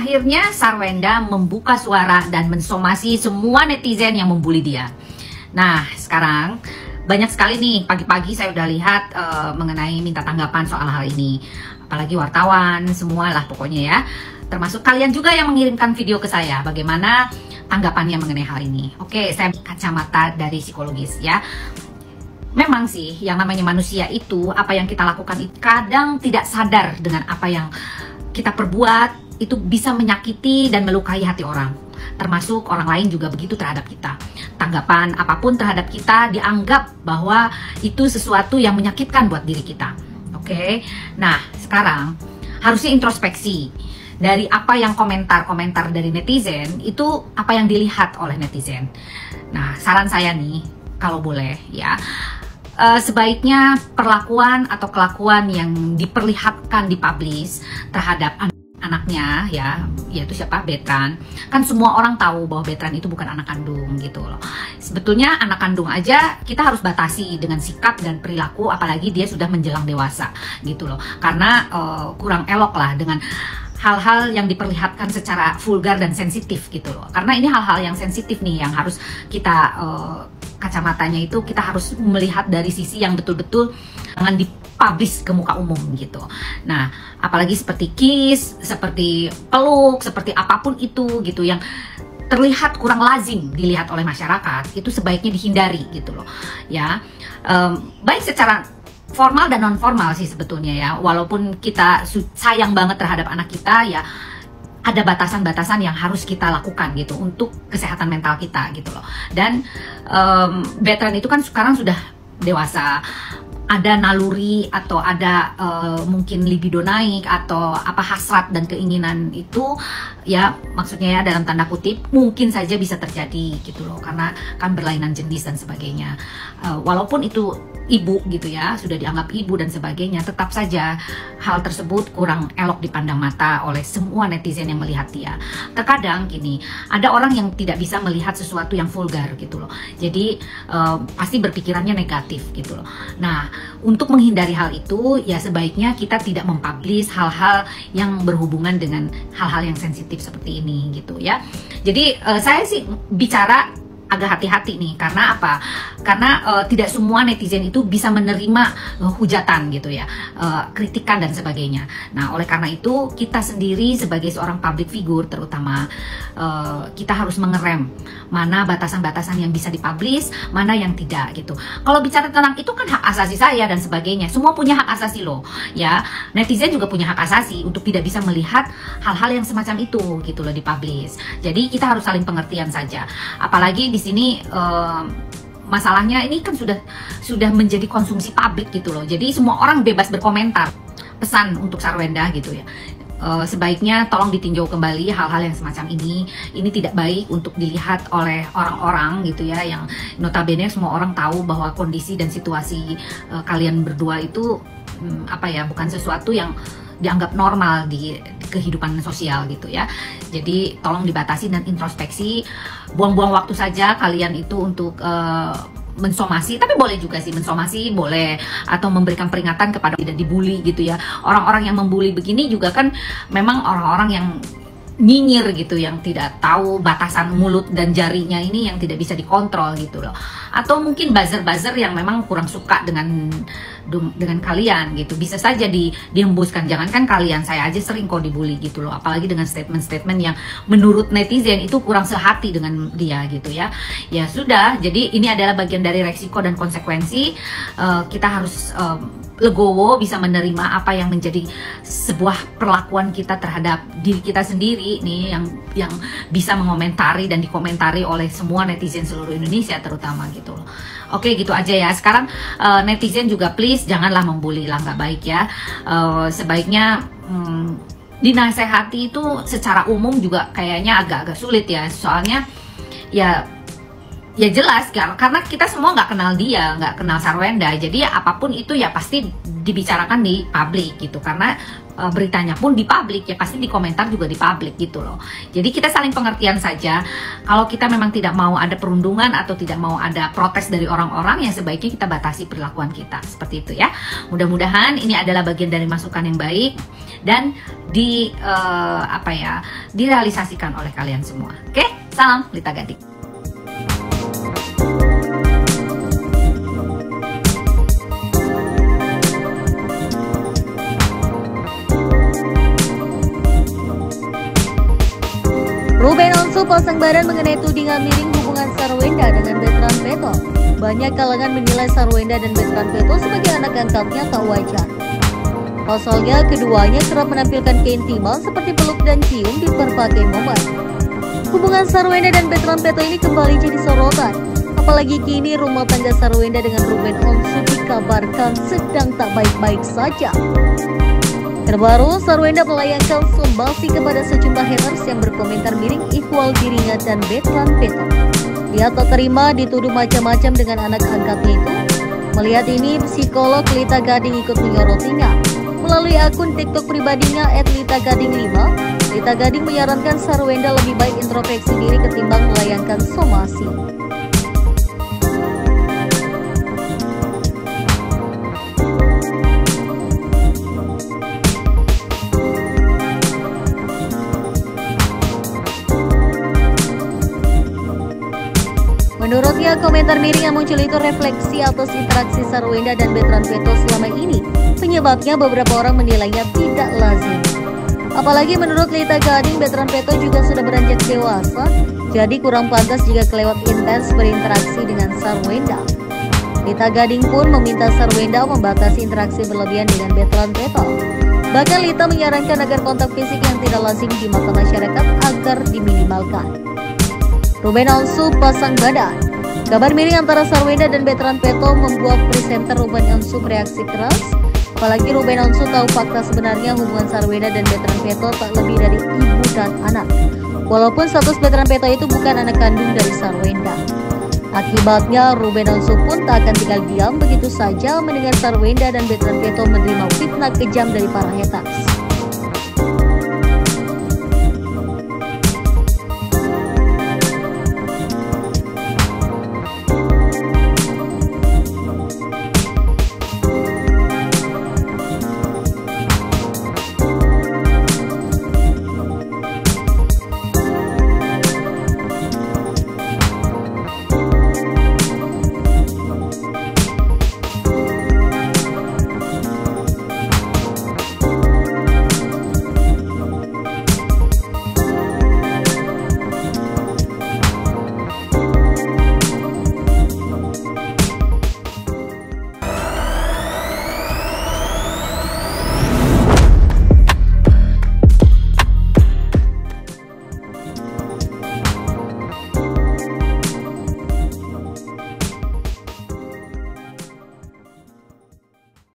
Akhirnya Sarwenda membuka suara dan mensomasi semua netizen yang membuli dia. Nah, sekarang banyak sekali nih, pagi-pagi saya udah lihat mengenai minta tanggapan soal hal ini. Apalagi wartawan, semualah pokoknya ya. Termasuk kalian juga yang mengirimkan video ke saya, bagaimana tanggapannya mengenai hal ini. Oke, saya kacamata dari psikologis ya. Memang sih, yang namanya manusia itu, apa yang kita lakukan itu kadang tidak sadar dengan apa yang kita perbuat, itu bisa menyakiti dan melukai hati orang. Termasuk orang lain juga begitu terhadap kita. Tanggapan apapun terhadap kita dianggap bahwa itu sesuatu yang menyakitkan buat diri kita. Oke, nah sekarang harusnya introspeksi dari apa yang komentar-komentar dari netizen itu apa yang dilihat oleh netizen. Nah, saran saya nih, kalau boleh ya, sebaiknya perlakuan atau kelakuan yang diperlihatkan, dipublish terhadap anaknya ya, yaitu siapa, Betran. Kan semua orang tahu bahwa Betran itu bukan anak kandung gitu loh. Sebetulnya anak kandung aja kita harus batasi dengan sikap dan perilaku, apalagi dia sudah menjelang dewasa gitu loh. Karena kurang elok lah dengan hal-hal yang diperlihatkan secara vulgar dan sensitif gitu loh. Karena ini hal-hal yang sensitif nih yang harus kita kacamatanya itu kita harus melihat dari sisi yang betul-betul jangan dipublish ke muka umum gitu. Nah, apalagi seperti kiss, seperti peluk, seperti apapun itu gitu yang terlihat kurang lazim dilihat oleh masyarakat, itu sebaiknya dihindari gitu loh. Ya, baik secara formal dan non formal sih sebetulnya ya. Walaupun kita sayang banget terhadap anak kita ya, ada batasan-batasan yang harus kita lakukan gitu untuk kesehatan mental kita gitu loh. Dan Betran itu kan sekarang sudah dewasa, ada naluri atau ada mungkin libido naik atau apa hasrat dan keinginan itu ya, maksudnya ya dalam tanda kutip mungkin saja bisa terjadi gitu loh, karena kan berlainan jenis dan sebagainya. Walaupun itu ibu gitu ya, sudah dianggap ibu dan sebagainya, tetap saja hal tersebut kurang elok dipandang mata oleh semua netizen yang melihat dia. Terkadang gini, ada orang yang tidak bisa melihat sesuatu yang vulgar gitu loh, jadi pasti berpikirannya negatif gitu loh. Nah, untuk menghindari hal itu ya sebaiknya kita tidak mempublish hal-hal yang berhubungan dengan hal-hal yang sensitif seperti ini gitu ya. Jadi saya sih bicara agak hati-hati nih, karena apa? Karena tidak semua netizen itu bisa menerima hujatan gitu ya, kritikan dan sebagainya. Nah, oleh karena itu kita sendiri sebagai seorang public figure terutama kita harus mengerem mana batasan-batasan yang bisa dipublish, mana yang tidak gitu. Kalau bicara tentang itu kan hak asasi saya dan sebagainya, semua punya hak asasi loh ya. Netizen juga punya hak asasi untuk tidak bisa melihat hal-hal yang semacam itu gitu loh dipublish. Jadi kita harus saling pengertian saja. Apalagi di sini masalahnya ini kan sudah menjadi konsumsi publik gitu loh. Jadi semua orang bebas berkomentar. Pesan untuk Sarwenda gitu ya. Sebaiknya tolong ditinjau kembali hal-hal yang semacam ini. Ini tidak baik untuk dilihat oleh orang-orang gitu ya, yang notabene semua orang tahu bahwa kondisi dan situasi kalian berdua itu apa ya, bukan sesuatu yang dianggap normal di kehidupan sosial gitu ya. Jadi tolong dibatasi dan introspeksi. Buang-buang waktu saja kalian itu untuk mensomasi, tapi boleh juga sih mensomasi, boleh, atau memberikan peringatan kepada tidak dibully gitu ya. Orang-orang yang membuli begini juga kan memang orang-orang yang nyinyir gitu, yang tidak tahu batasan mulut dan jarinya ini yang tidak bisa dikontrol gitu loh. Atau mungkin buzzer-buzzer yang memang kurang suka dengan kalian gitu, bisa saja dihembuskan. Jangankan kalian, saya aja sering kok dibully gitu loh, apalagi dengan statement-statement yang menurut netizen itu kurang sehati dengan dia gitu ya. Ya sudah, jadi ini adalah bagian dari resiko dan konsekuensi. Kita harus legowo, bisa menerima apa yang menjadi sebuah perlakuan kita terhadap diri kita sendiri nih, yang bisa mengomentari dan dikomentari oleh semua netizen seluruh Indonesia terutama gitu loh. Oke, gitu aja ya. Sekarang netizen juga please janganlah membuli lah, nggak baik ya. Sebaiknya dinasehati itu secara umum juga kayaknya agak-agak sulit ya, soalnya ya Ya jelas, karena kita semua nggak kenal dia, nggak kenal Sarwenda, jadi apapun itu ya pasti dibicarakan di publik gitu, karena beritanya pun di publik, ya pasti di komentar juga di publik gitu loh. Jadi kita saling pengertian saja. Kalau kita memang tidak mau ada perundungan atau tidak mau ada protes dari orang-orang, yang sebaiknya kita batasi perilakuan kita, seperti itu ya. Mudah-mudahan ini adalah bagian dari masukan yang baik dan direalisasikan oleh kalian semua. Oke, salam Lita Gading. Ruben Onsu pasang badan mengenai tudingan miring hubungan Sarwenda dengan Bertrand Peto. Banyak kalangan menilai Sarwenda dan Bertrand Peto sebagai anak angkatnya tak wajar. Pasalnya, keduanya kerap menampilkan keintiman seperti peluk dan cium di berbagai momen. Hubungan Sarwenda dan Bertrand Peto ini kembali jadi sorotan. Apalagi kini rumah tangga Sarwenda dengan Ruben Onsu dikabarkan sedang tak baik-baik saja. Terbaru, Sarwenda melayangkan somasi kepada sejumlah haters yang berkomentar miring ihwal dirinya dan Bertrand Peto. Dia tak terima dituduh macam-macam dengan anak angkatnya itu. Melihat ini, psikolog Lita Gading ikut menyorotinya. Melalui akun TikTok pribadinya @litagading5, Lita Gading menyarankan Sarwenda lebih baik introspeksi diri ketimbang melayangkan somasi. Menurutnya, komentar miring yang muncul itu refleksi atas interaksi Sarwenda dan Bertrand Peto selama ini. Penyebabnya beberapa orang menilainya tidak lazim. Apalagi menurut Lita Gading, Bertrand Peto juga sudah beranjak dewasa, jadi kurang pantas jika kelewat intens berinteraksi dengan Sarwenda. Lita Gading pun meminta Sarwenda membatasi interaksi berlebihan dengan Bertrand Peto. Bahkan Lita menyarankan agar kontak fisik yang tidak lazim di mata masyarakat agar diminimalkan. Ruben Onsu pasang badan. Kabar miring antara Sarwenda dan Bertrand Peto membuat presenter Ruben Onsu bereaksi keras. Apalagi Ruben Onsu tahu fakta sebenarnya hubungan Sarwenda dan Bertrand Peto tak lebih dari ibu dan anak. Walaupun status Bertrand Peto itu bukan anak kandung dari Sarwenda. Akibatnya Ruben Onsu pun tak akan tinggal diam begitu saja mendengar Sarwenda dan Bertrand Peto menerima fitnah kejam dari para haters.